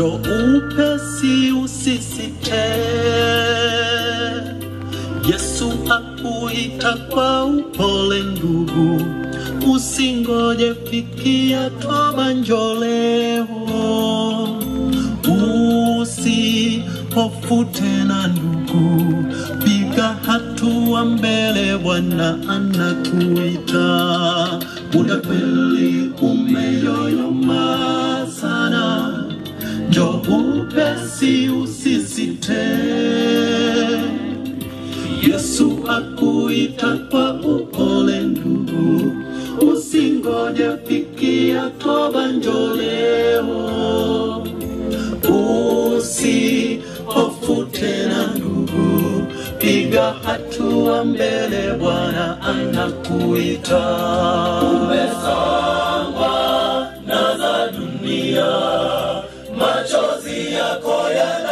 njoo upesi usisite. Yesu akuita kwa upole ndugu, usingoje fikia toba, njoo leo. Usihofu tena ndugu, piga hatua mbele, Bwana anakuita. Muda kweli umeyoyoma sana, njoo upesi usisite. Yesu akuita kwa upole ndugu, usingoje fikia toba, njoo leo. Usihofu tena ndugu, piga hatua mbele, Bwana anakuita. Umesongwa na za dunia, machozi yako yana